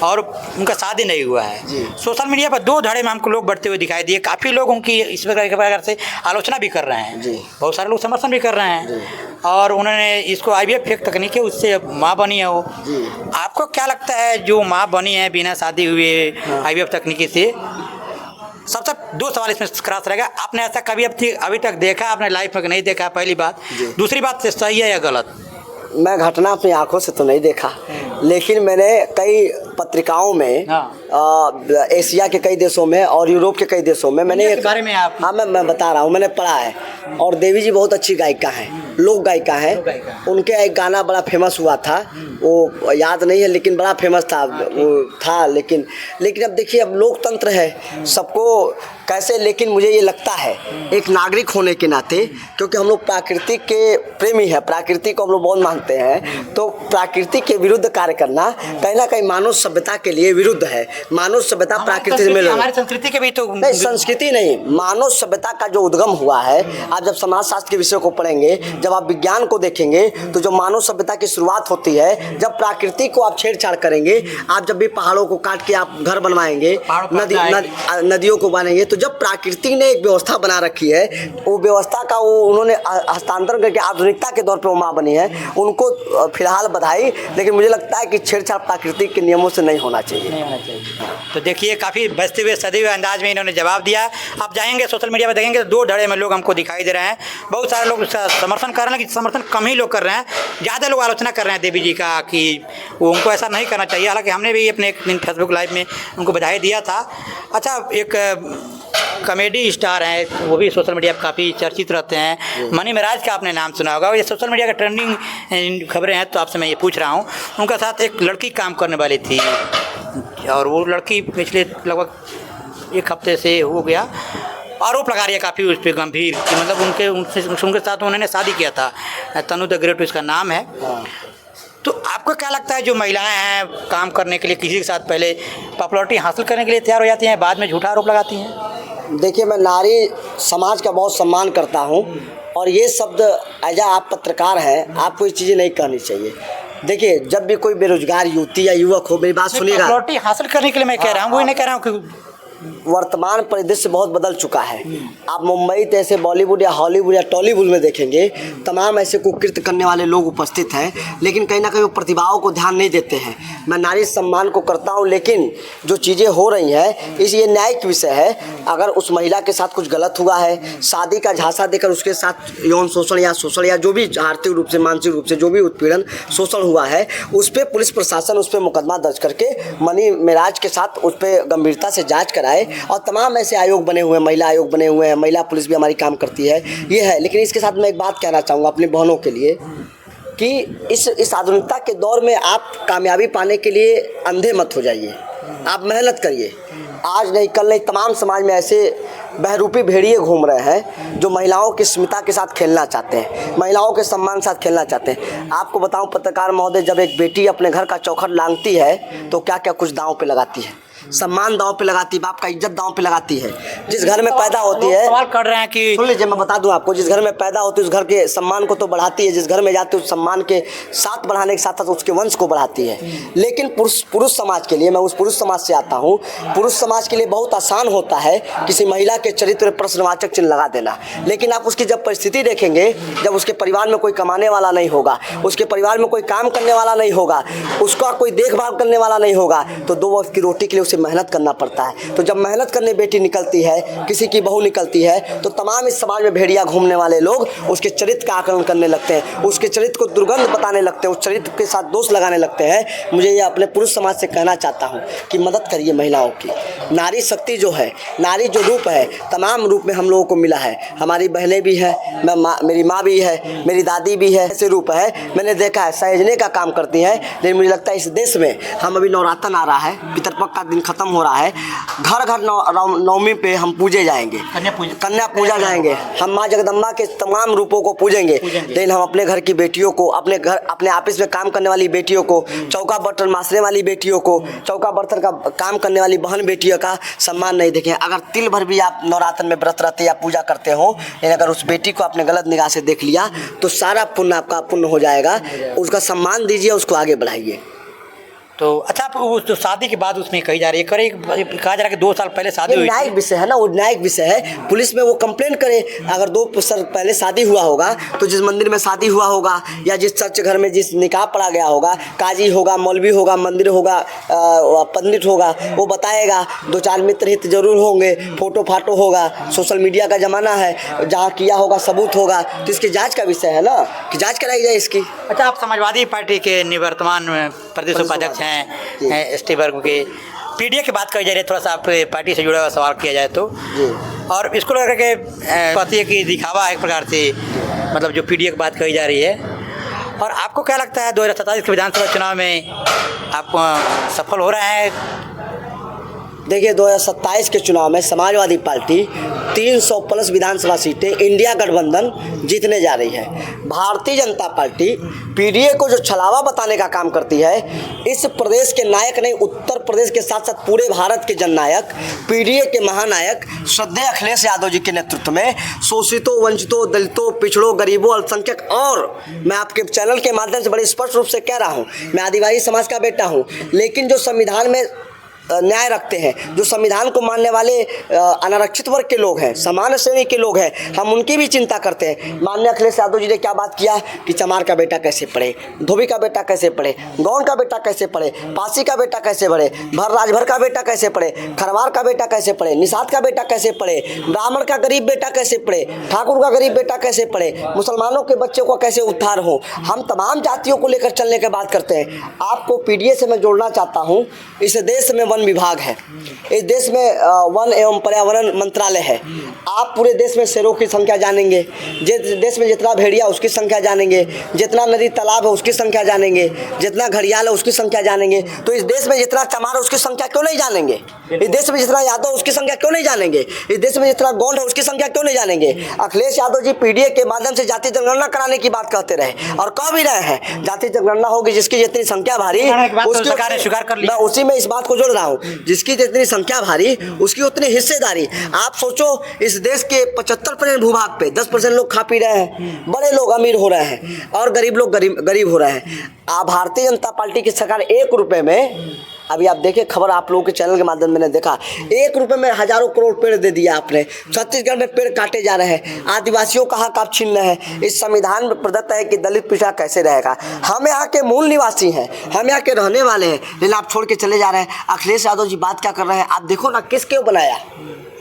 और उनका शादी नहीं हुआ है। सोशल मीडिया पर 2 धड़े में हमको लोग बढ़ते हुए दिखाई दिए। काफ़ी लोग उनकी इस प्रकार से आलोचना भी कर रहे हैं, बहुत सारे लोग समर्थन भी कर रहे हैं, और उन्होंने इसको IVF फेक तकनीक है, उससे माँ बनी है वो। आपको क्या लगता है, जो माँ बनी है बिना शादी हुए IVF तकनीकी से? सबसे 2 सवाल इसमें क्रॉस रहेगा, आपने ऐसा कभी अभी तक देखा, आपने लाइफ में नहीं देखा, पहली बात। दूसरी बात, सही है या गलत? मैं घटना अपनी आंखों से तो नहीं देखा, लेकिन मैंने कई पत्रिकाओं में हाँ। एशिया के कई देशों में और यूरोप के कई देशों में मैंने के बारे में आप हाँ मैं बता रहा हूँ, मैंने पढ़ा है। और देवी जी बहुत अच्छी गायिका हैं, लोक गायिका हैं। उनके एक गाना बड़ा फेमस हुआ था, वो याद नहीं है लेकिन बड़ा फेमस था वो था। लेकिन अब देखिए, अब लोकतंत्र है सबको कैसे, लेकिन मुझे ये लगता है एक नागरिक होने के नाते, क्योंकि हम लोग प्रकृति के प्रेमी हैं, प्रकृति को हम लोग बहुत मानते हैं, तो प्रकृति के विरुद्ध कार्य करना कहीं ना कहीं मानव सभ्यता के लिए विरुद्ध है। मानव सभ्यता प्रकृति से मिल, हमारी संस्कृति के भी तो नहीं संस्कृति नहीं, मानव सभ्यता का जो उद्गम हुआ है। आप जब समाजशास्त्र के विषय को पढ़ेंगे, जब आप विज्ञान को देखेंगे, तो जो मानव सभ्यता की शुरुआत होती है जब प्रकृति को आप छेड़छाड़ करेंगे, आप जब भी पहाड़ों को काट के आप घर बनवाएंगे, नदियों को बनाएंगे, तो जब प्रकृति ने एक व्यवस्था बना रखी है, वो व्यवस्था का वो उन्होंने हस्तांतरण करके आधुनिकता के दौर पर वो माँ बनी है, उनको फिलहाल बधाई। लेकिन मुझे लगता है कि छेड़छाड़ प्राकृतिक के नियमों से नहीं होना चाहिए। तो देखिए, काफ़ी बचते हुए सदे हुए अंदाज में इन्होंने जवाब दिया। आप जाएंगे सोशल मीडिया पर देखेंगे तो दो धड़े में लोग हमको दिखाई दे रहे हैं। बहुत सारे लोग समर्थन कर रहे हैं, लेकिन समर्थन कम ही लोग कर रहे हैं, ज़्यादा लोग आलोचना कर रहे हैं देवी जी का कि वो उनको ऐसा नहीं करना चाहिए। हालांकि हमने भी अपने एक दिन फेसबुक लाइव में उनको बधाई दिया था। अच्छा, एक कॉमेडी स्टार हैं, वो भी सोशल मीडिया पर काफ़ी चर्चित रहते हैं, मनी महाराज का आपने नाम सुना होगा। ये सोशल मीडिया का ट्रेंडिंग खबरें हैं, तो आपसे मैं ये पूछ रहा हूँ। उनका साथ एक लड़की काम करने वाली थी और वो लड़की पिछले लगभग एक हफ्ते से हो गया, आरोप लगा रही है काफ़ी उस पर गंभीर कि मतलब उनके साथ उन्होंने शादी किया था। तनु द ग्रेट उसका नाम है। तो आपको क्या लगता है, जो महिलाएं हैं काम करने के लिए किसी के साथ पहले पॉपुलैरिटी हासिल करने के लिए तैयार हो जाती हैं, बाद में झूठा आरोप लगाती हैं? देखिए, मैं नारी समाज का बहुत सम्मान करता हूँ, और ये शब्द एज आप पत्रकार हैं, आपको ये चीज़ें नहीं कहनी चाहिए। देखिए, जब भी कोई बेरोजगार युवती या युवक हो, मेरी बात सुनिएगा, पॉपुलैरिटी हासिल करने के लिए मैं कह रहा हूँ, वही नहीं कह रहा हूँ कि वर्तमान परिदृश्य बहुत बदल चुका है। आप मुंबई तो ऐसे बॉलीवुड या हॉलीवुड या टॉलीवुड में देखेंगे, तमाम ऐसे कुकृत्य करने वाले लोग उपस्थित हैं, लेकिन कहीं ना कहीं वो प्रतिभाओं को ध्यान नहीं देते हैं। मैं नारी सम्मान को करता हूं, लेकिन जो चीज़ें हो रही हैं इस ये न्यायिक विषय है। अगर उस महिला के साथ कुछ गलत हुआ है, शादी का झांसा देकर उसके साथ यौन शोषण या जो भी आर्थिक रूप से, मानसिक रूप से जो भी उत्पीड़न शोषण हुआ है, उस पर पुलिस प्रशासन उस पर मुकदमा दर्ज करके मनी महाराज के साथ उस पर गंभीरता से जाँच कराए। और तमाम ऐसे आयोग बने हुए हैं, महिला आयोग बने हुए हैं, महिला पुलिस भी हमारी काम करती है, ये है। लेकिन इसके साथ मैं एक बात कहना चाहूँगा अपनी बहनों के लिए कि इस आधुनिकता के दौर में आप कामयाबी पाने के लिए अंधे मत हो जाइए, आप मेहनत करिए। आज नहीं कल नहीं, तमाम समाज में ऐसे बहरूपी भेड़िए घूम रहे हैं जो महिलाओं की स्मिता के साथ खेलना चाहते हैं, महिलाओं के सम्मान के साथ खेलना चाहते हैं। आपको बताऊं पत्रकार महोदय, जब एक बेटी अपने घर का चौखट लांघती है तो क्या क्या कुछ दांव पे लगाती है, सम्मान दांव पे लगाती है, बाप का इज्जत दांव पे लगाती है। जिस घर में पैदा होती है, सवाल कर रहे हैं कि सुन लीजिए मैं बता दूं आपको, जिस घर में पैदा होती है उस घर के सम्मान को तो बढ़ाती है, जिस घर में जाती है उस सम्मान के साथ बढ़ाने के साथ साथ उसके वंश को बढ़ाती है। लेकिन पुरुष समाज के लिए, मैं उस पुरुष समाज से आता हूँ, पुरुष समाज के लिए बहुत आसान होता है किसी महिला के चरित्र में प्रश्नवाचक चिन्ह लगा देना। लेकिन आप उसकी जब परिस्थिति देखेंगे, जब उसके परिवार में कोई कमाने वाला नहीं होगा, उसके परिवार में कोई काम करने वाला नहीं होगा, उसका कोई देखभाल करने वाला नहीं होगा, तो दो वक्त की रोटी के लिए उसे मेहनत करना पड़ता है। तो जब मेहनत करने बेटी निकलती है, किसी की बहू निकलती है, तो तमाम इस समाज में भेड़िया घूमने वाले लोग उसके चरित्र का आकलन करने लगते हैं, उसके चरित्र को दुर्गंध बताने लगते हैं, उस चरित्र के साथ दोष लगाने लगते हैं। मुझे ये अपने पुरुष समाज से कहना चाहता हूँ कि मदद करिए महिलाओं की। नारी शक्ति जो है, नारी जो रूप है, तमाम रूप में हम लोगों को मिला है। हमारी बहनें भी हैं, मेरी माँ भी है, मेरी दादी भी है, ऐसे रूप है। मैंने देखा है सहेजने का काम करती हैं। लेकिन मुझे लगता है इस देश में हम अभी नवरात्र आ रहा है, पितरपक्ष का दिन खत्म हो रहा है, घर घर नवमी पे हम पूजे जाएंगे, कन्या पूजा जाएंगे, हम माँ जगदम्बा के तमाम रूपों को पूजेंगे। लेकिन हम अपने घर की बेटियों को, अपने घर अपने ऑफिस में काम करने वाली बेटियों को, चौका बर्तन मासने वाली बेटियों को, चौका बर्तन का काम करने वाली बहन बेटियों का सम्मान नहीं देखें। अगर तिल भर भी आप नवरात्र में व्रत रहते या पूजा करते हो, लेकिन अगर उस बेटी को आपने गलत निगाह से देख लिया तो सारा पुण्य आपका पुण्य हो जाएगा। उसका सम्मान दीजिए, उसको आगे बढ़ाइए। तो अच्छा, आप उस जो शादी के बाद उसमें कही जा रही है, कहा जा रहा है कि 2 साल पहले शादी हुई, न्यायिक विषय है ना, वो न्यायिक विषय है। पुलिस में वो कंप्लेंट करे। अगर 2 साल पहले शादी हुआ होगा तो जिस मंदिर में शादी हुआ होगा या जिस चर्च घर में जिस निकाह पढ़ा गया होगा, काजी होगा, मौलवी होगा, मंदिर होगा, पंडित होगा, वो बताएगा। 2-4 मित्र हित जरूर होंगे, फोटो फाटो होगा, सोशल मीडिया का ज़माना है, जहाँ किया होगा सबूत होगा, तो इसकी जाँच का विषय है ना, कि जाँच कराई जाए इसकी। अच्छा, आप समाजवादी पार्टी के निवर्तमान प्रदेश उपाध्यक्ष हैं, हैं एसटी वर्ग के। पीडीए की बात करी जा रही है, थोड़ा सा आप पार्टी से जुड़ा हुआ सवाल किया जाए तो जी। और इसको लेकर के पति है कि दिखावा है एक प्रकार से, मतलब जो पीडीए की बात कही जा रही है। और आपको क्या लगता है 2027 के विधानसभा चुनाव में आप सफल हो रहे हैं? देखिए 2027 के चुनाव में समाजवादी पार्टी 300 प्लस विधानसभा सीटें इंडिया गठबंधन जीतने जा रही है। भारतीय जनता पार्टी पीडीए को जो छलावा बताने का काम करती है, इस प्रदेश के नायक नहीं, उत्तर प्रदेश के साथ साथ पूरे भारत के जननायक, पीडीए के महानायक श्रद्धेय अखिलेश यादव जी के नेतृत्व में शोषितों, वंचितों, दलितों, पिछड़ों, गरीबों, अल्पसंख्यक, और मैं आपके चैनल के माध्यम से बड़े स्पष्ट रूप से कह रहा हूँ, मैं आदिवासी समाज का बेटा हूँ, लेकिन जो संविधान में न्याय रखते हैं, जो संविधान को मानने वाले अनारक्षित वर्ग के लोग हैं, सामान्य श्रेणी के लोग हैं, हम उनकी भी चिंता करते हैं। माननीय अखिलेश यादव जी ने क्या बात किया कि चमार का बेटा कैसे पढ़े, धोबी का बेटा कैसे पढ़े, गौंड का बेटा कैसे पढ़े, पासी का बेटा कैसे पढ़े, भर राजभर का बेटा कैसे पढ़े, खरवार का बेटा कैसे पढ़े, निषाद का बेटा कैसे पढ़े, ब्राह्मण का गरीब बेटा कैसे पढ़े, ठाकुर का गरीब बेटा कैसे पढ़े, मुसलमानों के बच्चों को कैसे उद्धार हो। हम तमाम जातियों को लेकर चलने की बात करते हैं। आपको पीडीए से मैं जोड़ना चाहता हूँ। इस देश में विभाग है, इस देश में वन एवं पर्यावरण मंत्रालय है। आप पूरे देश में शेरों की संख्या जानेंगे, देश में जितना भेड़िया उसकी संख्या जानेंगे, जितना नदी तालाब है उसकी संख्या जानेंगे, जितना घड़ियाल है उसकी संख्या जानेंगे। तो इस देश में जितना चमार है उसकी संख्या क्यों नहीं जानेंगे? इस देश में जितना यादव उसकी संख्या क्यों नहीं जानेंगे? इस देश में जितना गौंड है उसकी संख्या क्यों नहीं जानेंगे? अखिलेश यादव जी पीडीए के माध्यम से जाति जनगणना कराने की बात कहते रहे और कह भी रहे हैं, जाति जनगणना होगी जिसकी जितनी संख्या भारी उसकी सरकार ने स्वीकार कर लिया। मैं उसी में इस बात को जोड़ रहा हूँ, जिसकी जितनी संख्या भारी उसकी उतनी हिस्सेदारी। आप सोचो, इस देश के 75% भूभाग पे 10% लोग खा पी रहे हैं, बड़े लोग अमीर हो रहे हैं और गरीब लोग गरीब हो रहे हैं। भारतीय जनता पार्टी की सरकार 1 रुपए में, अभी आप देखिए खबर, आप लोगों के चैनल के माध्यम मैंने देखा, 1 रुपए में हजारों करोड़ पेड़ दे दिया आपने। छत्तीसगढ़ में पेड़ काटे जा रहे हैं, आदिवासियों का हक आप छीन रहे हैं। इस संविधान में प्रदत्त है कि दलित पिछड़ा कैसे रहेगा। हम यहाँ के मूल निवासी हैं, हम यहाँ के रहने वाले हैं, लेकिन आप छोड़ के चले जा रहे हैं। अखिलेश यादव जी बात क्या कर रहे हैं आप देखो ना, किस क्यों बनाया?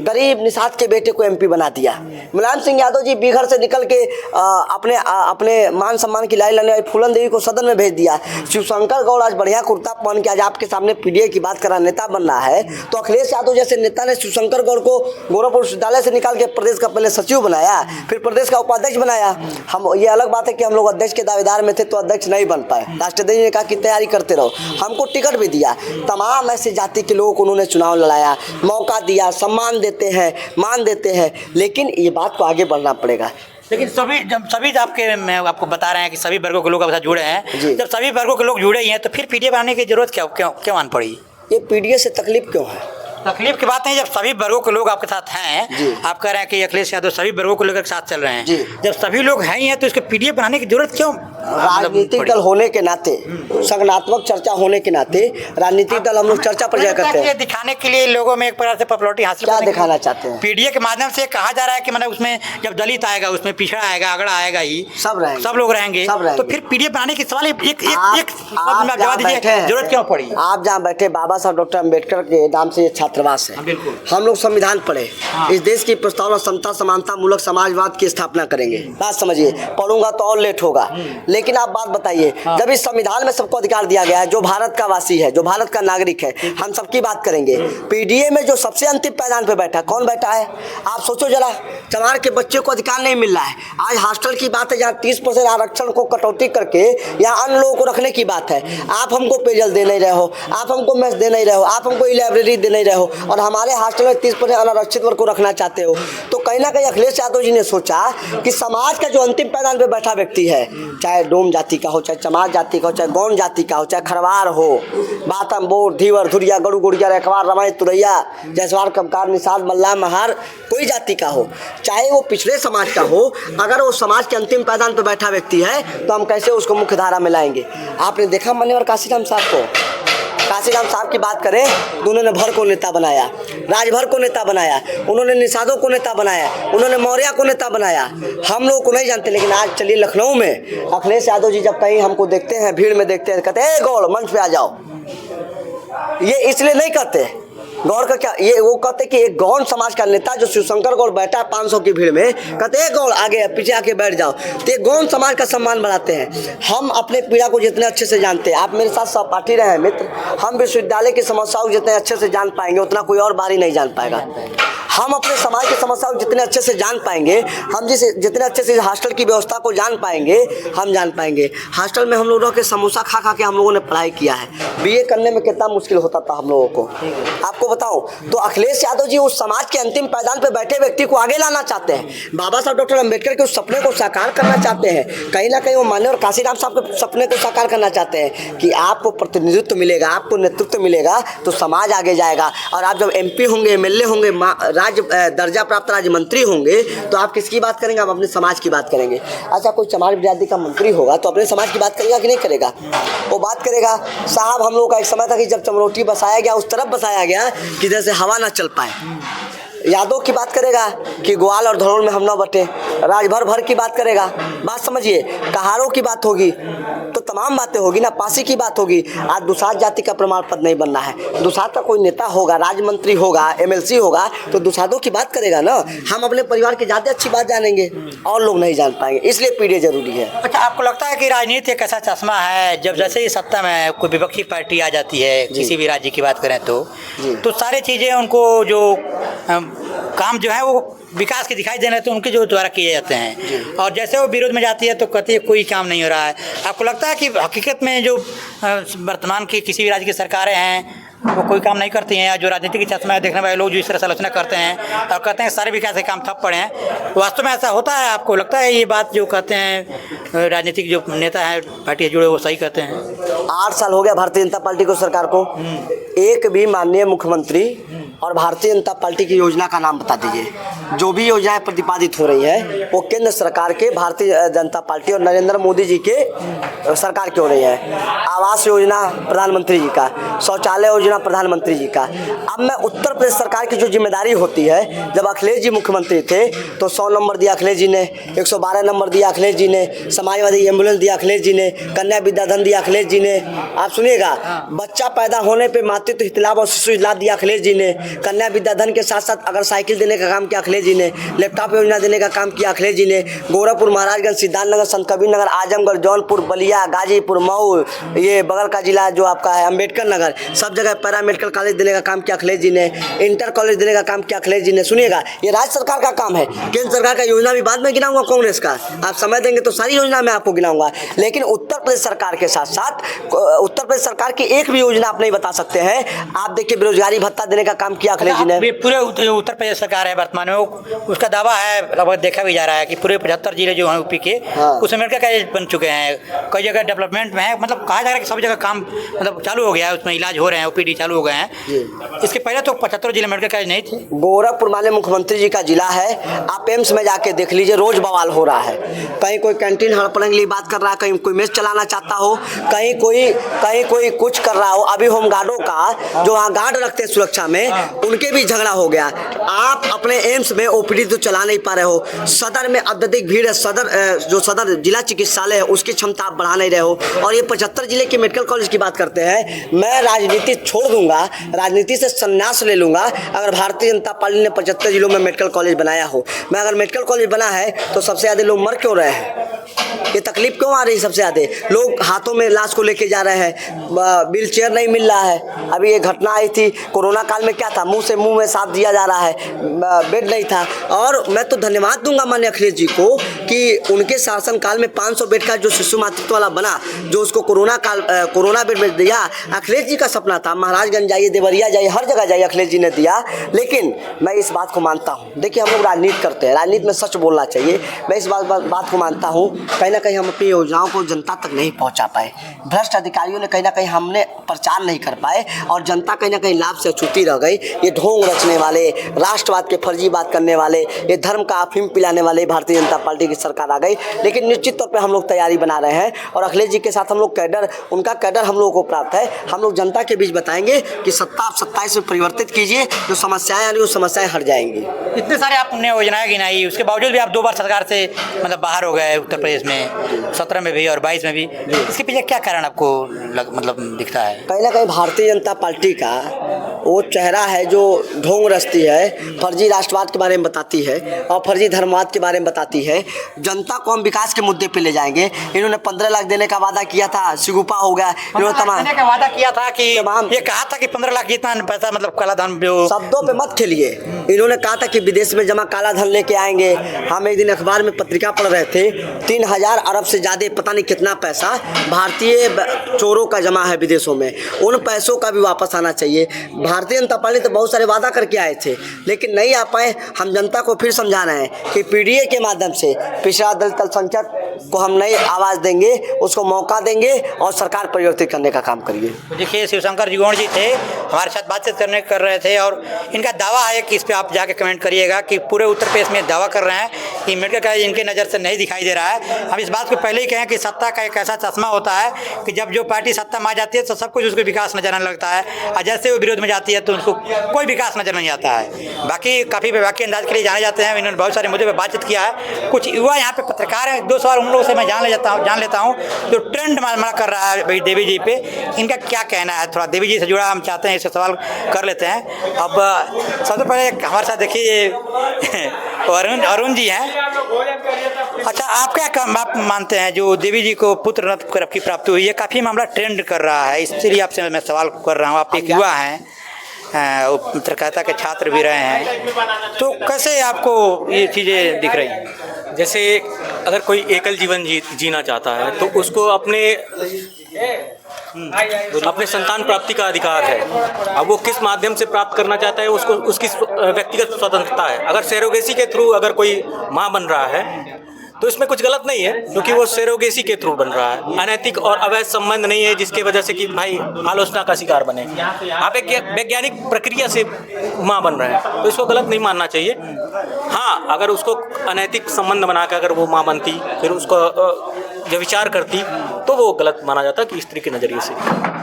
गरीब निषाद के बेटे को एमपी बना दिया। मुलायम सिंह यादव जी बीघर से निकल के अपने मान सम्मान की लाई लाने वाली फूलन देवी को सदन में भेज दिया। शिवशंकर गौड़ आज बढ़िया कुर्ता पहन के आज आपके सामने पीडीए की बात करा नेता बन रहा है। तो अखिलेश यादव जैसे नेता ने शिवशंकर गौड़ को गोरखपुर विश्वविद्यालय से निकाल के प्रदेश का पहले सचिव बनाया, फिर प्रदेश का उपाध्यक्ष बनाया। हम, ये अलग बात है कि हम लोग अध्यक्ष के दावेदार में थे तो अध्यक्ष नहीं बन पाए। राष्ट्रपति जी ने कहा कि तैयारी करते रहो, हमको टिकट भी दिया। तमाम ऐसे जाति के लोगों को उन्होंने चुनाव लड़ाया, मौका दिया, सम्मान देते हैं, मान देते हैं, लेकिन ये बात को आगे बढ़ना पड़ेगा। लेकिन सभी आपके, मैं आपको बता रहे हैं कि सभी वर्गों के लोग आपके साथ जुड़े हैं। जब सभी वर्गों के लोग जुड़े ही हैं तो फिर पीडीए बनाने की जरूरत क्यों आन पड़ी? ये पीडीए से तकलीफ क्यों है? तकलीफ की बात नहीं, जब सभी वर्गों के लोग आपके साथ हैं, आप कह रहे हैं कि अखिलेश यादव सभी वर्गों को लेकर साथ चल रहे हैं, जब सभी लोग हैं ही हैं तो इसके पीडीए बनाने की जरूरत क्यों? राजनीतिक दल होने के नाते, संगठनात्मक चर्चा होने के नाते राजनीतिक दल हम लोग चर्चा पर जाया करते हैं। दिखाने के लिए लोगों में एक प्रकार से पॉपुलैरिटी हासिल क्या दिखाना चाहते हैं? पीडीए के माध्यम से कहा जा रहा है कि मतलब उसमें जब दलित आएगा, उसमें पिछड़ा आएगा, अगड़ा आएगा, ही सब लोग रहेंगे, तो फिर पीडीए बनाने के सवाल एक जवाब दीजिए, जरूरत क्यों पड़ी? आप जहाँ बैठे, बाबा साहब डॉक्टर अम्बेडकर के नाम से ये छात्रावास है। हम लोग संविधान पढ़े, इस देश की प्रस्तावना समता समानता मूलक समाजवाद की स्थापना करेंगे। बात समझिए, पढ़ूंगा तो और लेट होगा, लेकिन आप बात बताइए, जब इस संविधान में सबको अधिकार दिया गया है, जो भारत का वासी है, जो भारत का नागरिक है, हम सबकी बात करेंगे। पीडीए में जो सबसे अंतिम पायदान पे बैठा, कौन बैठा है? आप सोचो जरा, चमार के बच्चे को अधिकार नहीं मिल रहा है। आज हॉस्टल की बात है जहाँ 30% आरक्षण को कटौती करके यहाँ अन्य लोगों को रखने की बात है। आप हमको पेयजल दे नहीं रहे हो, आप हमको मेस दे नहीं रहे हो, आप हमको लाइब्रेरी दे नहीं रहे हो, और हमारे हॉस्टल में 30% अनारक्षित वर्ग को रखना चाहते हो। तो कहीं ना कहीं अखिलेश यादव जी ने सोचा कि समाज का जो अंतिम पायदान पे बैठा व्यक्ति है, चाहे डोम जाति का हो, चाहे चमार जाति का हो, चाहे गौंड जाति का हो, चाहे खरवार हो, बातम बोर, धीवर, धुरिया, गड़ू गुड़िया, रखवार, रमाई, तुरैया, जयसवार, कमकार, निषाद, मल्ला, महार, कोई जाति का हो, चाहे वो पिछड़े समाज का हो, अगर वो समाज के अंतिम पायदान पर बैठा व्यक्ति है तो हम कैसे उसको मुख्य धारा में लाएंगे? आपने देखा मान्यवर काशीराम साहब को, काशीराम साहब की बात करें तो उन्होंने भर को नेता बनाया, राजभर को नेता बनाया, उन्होंने निषादों को नेता बनाया, उन्होंने मौर्य को नेता बनाया। हम लोग को नहीं जानते, लेकिन आज चलिए लखनऊ में अखिलेश यादव जी जब कहीं हमको देखते हैं, भीड़ में देखते हैं, कहते हैं गौड़ मंच पे आ जाओ। ये इसलिए नहीं कहते गौड़ का क्या, ये वो कहते कि एक गौड़ समाज का नेता जो शिवशंकर गौड़ बैठा 500 की भीड़ में, कहते एक गौड़ आगे पीछे आके बैठ जाओ, तो ये गौड़ समाज का सम्मान बढ़ाते हैं। हम अपने पीड़ा को जितने अच्छे से जानते हैं, आप मेरे साथ सहपाठी रहे हैं मित्र, हम विश्वविद्यालय की समस्याओं को जितने अच्छे से जान पाएंगे उतना कोई और बाहरी नहीं जान पाएगा। हम अपने समाज की समस्याओं को जितने अच्छे से जान पाएंगे, हम जितने अच्छे से हॉस्टल की व्यवस्था को जान पाएंगे, हम जान पाएंगे। हॉस्टल में हम लोगों के समोसा खा खा के हम लोगों ने पढ़ाई किया है। बीए करने में कितना मुश्किल होता था हम लोगों को, आपको बताऊं। तो अखिलेश यादव जी उस समाज के अंतिम पायदान पर बैठे व्यक्ति को आगे लाना चाहते हैं। बाबा साहब डॉक्टर अम्बेडकर के उस सपने को साकार करना चाहते हैं। कहीं ना कहीं वो माननीय और काशीराम साहब के सपने को साकार करना चाहते हैं कि आपको प्रतिनिधित्व मिलेगा, आपको नेतृत्व मिलेगा तो समाज आगे जाएगा। और आप जब MP होंगे, MLA होंगे, राज्य दर्जा प्राप्त राज्य मंत्री होंगे, तो आप किसकी बात करेंगे? आप अपने समाज की बात करेंगे। अच्छा, कोई समाज बिरादरी का मंत्री होगा तो अपने समाज की बात करेगा कि नहीं करेगा? वो बात करेगा। साहब, हम लोग का एक समय था कि जब चमरोटी बसाया गया, उस तरफ बसाया गया कि जैसे हवा ना चल पाए। यादव की बात करेगा कि ग्वाल और धरोहर में हम ना बटे। राजभर भर की बात करेगा, बात समझिए। कहारों की बात होगी तो तमाम बातें होगी ना, पासी की बात होगी। आज दुसाध जाति का प्रमाण पत्र नहीं बनना है। दुसाध का कोई नेता होगा, राज्य मंत्री होगा, MLC होगा तो दुसाधों की बात करेगा ना। हम अपने परिवार की ज़्यादा अच्छी बात जानेंगे और लोग नहीं जान पाएंगे, इसलिए पीढ़ी जरूरी है। अच्छा, आपको लगता है कि राजनीति एक ऐसा चश्मा है, जब जैसे ही सत्ता में कोई विपक्षी पार्टी आ जाती है, किसी भी राज्य की बात करें तो सारी चीज़ें उनको जो काम जो है वो विकास के दिखाई देने तो उनके जो द्वारा किए जाते हैं, और जैसे वो विरोध में जाती है तो कहती है कोई काम नहीं हो रहा है। आपको लगता है कि हकीकत में जो वर्तमान की किसी भी राज्य की सरकारें हैं वो कोई काम नहीं करती हैं, जो राजनीति की चश्मा है देखने वाले लोग जो इस तरह से आलोचना करते हैं और कहते हैं सारे विकास के काम ठप पड़े हैं, वास्तव में ऐसा होता है? आपको लगता है ये बात जो कहते हैं राजनीतिक जो नेता है पार्टी से जुड़े वो सही कहते हैं? 8 साल हो गया भारतीय जनता पार्टी को, सरकार को। एक भी माननीय मुख्यमंत्री और भारतीय जनता पार्टी की योजना का नाम बता दीजिए। जो भी योजनाएं प्रतिपादित हो रही हैं वो केंद्र सरकार के, भारतीय जनता पार्टी और नरेंद्र मोदी जी के सरकार की हो रही है। आवास योजना प्रधानमंत्री जी का, शौचालय योजना प्रधानमंत्री जी का। अब मैं उत्तर प्रदेश सरकार की जो जिम्मेदारी होती है, जब अखिलेश जी मुख्यमंत्री थे तो 100 नंबर दिया अखिलेश जी ने, 112 नंबर दिया अखिलेश जी ने, समाजवादी एम्बुलेंस दिया अखिलेश जी ने, कन्या विद्याधन दिया अखिलेश जी ने। आप सुनिएगा, बच्चा पैदा होने पे मातृत्व हितलाभ और शिशु इलाज दिया अखिलेश जी ने। कन्या विद्याधन के साथ साथ अगर साइकिल देने का काम किया अखिलेश जी ने, लैपटॉप योजना देने का काम किया अखिलेश जी ने। गोरखपुर, महाराजगंज, सिद्धार्थनगर, संत कबीर नगर, आजमगढ़, जौनपुर, बलिया, गाजीपुर, मऊ, ये बगल का जिला जो आपका है अम्बेडकर नगर, सब जगह पैरा मेडिकल कॉलेज देने का काम किया अखिलेश जी ने, इंटर कॉलेज देने का काम किया अखिलेश जी ने। सुनिएगा, ये राज्य सरकार का काम है। केंद्र सरकार का योजना भी बाद में गिनाऊंगा कांग्रेस का, आप समय देंगे तो सारी योजना मैं आपको गिनाऊंगा। लेकिन उत्तर प्रदेश सरकार के साथ साथ उत्तर प्रदेश सरकार की एक भी योजना आप नहीं बता सकते हैं। आप देखिए, बेरोजगारी भत्ता देने का काम किया अखिलेश जी ने। पूरे उत्तर प्रदेश सरकार है वर्तमान में, उसका दावा है, लगभग देखा भी जा रहा है कि पूरे 75 जिले जो हैं यूपी के, उसमें मेडिकल कॉलेज बन चुके हैं, कई जगह डेवलपमेंट में है। मतलब कहा जा रहा है कि सब जगह काम मतलब चालू हो गया है, उसमें इलाज हो रहे हैं, OPD चालू हो गए हैं। इसके पहले तो 75 जिले मेडिकल कॉलेज नहीं थे। गोरखपुर माननीय मुख्यमंत्री जी का जिला है, आप एम्स में जाके देख लीजिए, रोज बवाल हो रहा है। कहीं कोई कैंटीन हड़पने के लिए बात कर रहा है, कहीं कोई मेस चलाना चाहता हो, कहीं कोई कुछ कर रहा हो। अभी होमगार्डों का जो वहाँ गार्ड रखते हैं सुरक्षा में, उनके भी झगड़ा हो गया। आप अपने एम्स में OPD तो चला नहीं पा रहे हो, सदर में अत्यधिक भीड़ है, सदर जिला चिकित्सालय है उसकी क्षमता आप बढ़ा नहीं रहे हो, और ये 75 जिले के मेडिकल कॉलेज की बात करते हैं। मैं राजनीति छोड़ दूंगा, राजनीति से संन्यास ले लूंगा अगर भारतीय जनता पार्टी ने 75 जिलों में मेडिकल कॉलेज बनाया हो। मैं अगर मेडिकल कॉलेज बना है तो सबसे ज़्यादा लोग मर क्यों रहे हैं, ये तकलीफ क्यों आ रही है? सबसे ज़्यादा लोग हाथों में लाश को लेके जा रहे हैं, व्हील चेयर नहीं मिल रहा है। अभी ये घटना आई थी कोरोना काल में, क्या था, मुंह से मुंह में सांप दिया जा रहा है, बेड नहीं था। और मैं तो धन्यवाद दूंगा माननीय अखिलेश जी को कि उनके शासन काल में 500 बेड का जो शिशु मातृत्व वाला बना, जो उसको कोरोना बेड में दिया, अखिलेश जी का सपना था। महाराजगंज जाइए, देवरिया जाइए, हर जगह जाइए, अखिलेश जी ने दिया। लेकिन मैं इस बात को मानता हूँ, देखिए हम लोग राजनीति करते हैं, राजनीति में सच बोलना चाहिए। मैं इस बात को मानता हूँ, कहीं ना कहीं हम अपनी योजनाओं को जनता तक नहीं पहुँचा पाए। भ्रष्ट अधिकारियों ने कहीं ना कहीं हमने प्रचार नहीं कर पाए और जनता कहीं ना कहीं लाभ से अछूती रह गई। ये ढोंग रचने वाले, राष्ट्रवाद के फर्जी बात करने वाले, ये धर्म का अफीम पिलाने वाले भारतीय जनता पार्टी की सरकार आ गई। लेकिन निश्चित तौर पे हम लोग तैयारी बना रहे हैं और अखिलेश जी के साथ हम लोग उनका कैडर हम लोगों को प्राप्त है। हम लोग जनता के बीच बताएंगे कि सत्ता आप 27 में परिवर्तित कीजिए, जो समस्याएं आ रही वो समस्याएं हट जाएंगी। इतने सारे आपने योजनाएं गिनाई, उसके बावजूद भी आप 2 बार सरकार से मतलब बाहर हो गए उत्तर प्रदेश में, 17 में भी और 22 में भी। इसके पीछे क्या कारण आपको मतलब दिखता है? कहीं ना कहीं भारतीय जनता पार्टी का वो चेहरा है जो ढोंग रचती है, फर्जी राष्ट्रवाद के बारे में बताती है और फर्जी धर्मवाद के बारे में बताती है। जनता को हम विकास के मुद्दे पे ले जाएंगे। इन्होंने 15 लाख देने का वादा किया था, सिगुपा हो गया। इन्होंने तमाम देने का वादा किया था कि ये कहा था कि 15 लाख जितना पैसा मतलब काला धन जो शब्दों पे मत खेलिए। इन्होंने कहा था कि विदेश में जमा काला धन लेके आएंगे। हम एक दिन अखबार में पत्रिका पढ़ रहे थे, 3000 अरब से ज़्यादा पता नहीं कितना पैसा भारतीय चोरों का जमा है विदेशों में। उन पैसों का भी वापस आना चाहिए। भारतीय जनता पार्टी तो बहुत सारे वादा करके आए थे लेकिन नहीं आ पाए। हम जनता को फिर समझाना है कि पीडीए के माध्यम से पिछड़ा दलित अल्पसंख्यक को हम नई आवाज़ देंगे, उसको मौका देंगे और सरकार परिवर्तित करने का काम करिए। देखिए शिवशंकर गौड़ जी थे, हमारे साथ बातचीत कर रहे थे और इनका दावा है कि इस पर आप जाके कमेंट करिएगा कि पूरे उत्तर प्रदेश में दावा कर रहे हैं कि मेडिकल कॉलेज इनके नज़र से नहीं दिखाई दे रहा है। हम इस बात को पहले ही कहें कि सत्ता का एक ऐसा चश्मा होता है कि जब जो पार्टी सत्ता में आ जाती है तो सब कुछ उसको विकास नजर आने लगता है और जैसे वो विरोध में जाती है तो उनको कोई विकास नजर नहीं आता है। बाकी काफ़ी विभागीय अंदाज के लिए जाने जाते हैं। इन्होंने बहुत सारे मुद्दे पर बातचीत किया है। कुछ युवा यहाँ पे पत्रकार हैं, 2 सवाल उन लोगों से मैं जान लेता हूँ जो ट्रेंड मार कर रहा है भाई देवी जी पे, इनका क्या कहना है। थोड़ा देवी जी से जुड़ा हम चाहते हैं, इससे सवाल कर लेते हैं। अब सबसे पहले हमारे साथ देखिए अरुण जी हैं। अच्छा, आप क्या आप मानते हैं जो देवी जी को पुत्र रत्न की प्राप्ति हुई है, काफ़ी मामला ट्रेंड कर रहा है, इसलिए आपसे मैं सवाल कर रहा हूँ। आप एक युवा हैं, पत्रकारिता के छात्र भी रहे हैं, तो कैसे आपको ये चीज़ें दिख रही हैं? जैसे अगर कोई एकल जीवन जीना चाहता है तो उसको अपने संतान प्राप्ति का अधिकार है। अब वो किस माध्यम से प्राप्त करना चाहता है उसको उसकी व्यक्तिगत स्वतंत्रता है। अगर सरोगेसी के थ्रू अगर कोई माँ बन रहा है तो इसमें कुछ गलत नहीं है, क्योंकि वो सरोगेसी के थ्रू बन रहा है। अनैतिक और अवैध संबंध नहीं है जिसके वजह से कि भाई आलोचना का शिकार बने। आप एक वैज्ञानिक प्रक्रिया से माँ बन रहे हैं तो इसको गलत नहीं मानना चाहिए। हाँ, अगर उसको अनैतिक संबंध बना के अगर वो माँ बनती फिर उसको जो विचार करती तो वो गलत माना जाता कि स्त्री के नज़रिए से।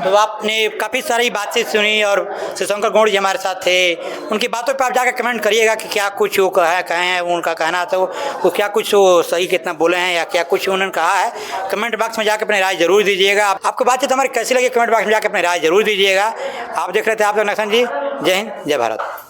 तो आपने काफ़ी सारी बातचीत सुनी और शिवशंकर गौड़ जी हमारे साथ थे, उनकी बातों पर आप जाकर कमेंट करिएगा कि क्या कुछ वो कहे हैं, उनका कहना था वो क्या कुछ वो सही कितना बोले हैं या क्या कुछ उन्होंने कहा है। कमेंट बॉक्स में जाकर अपनी राय जरूर दीजिएगा। आपको बातचीत हमारी कैसी लगी कमेंट बॉक्स में जाकर अपनी राय जरूर दीजिएगा। आप देख रहे थे आप लोग नक्सन जी। जय हिंद, जय भारत।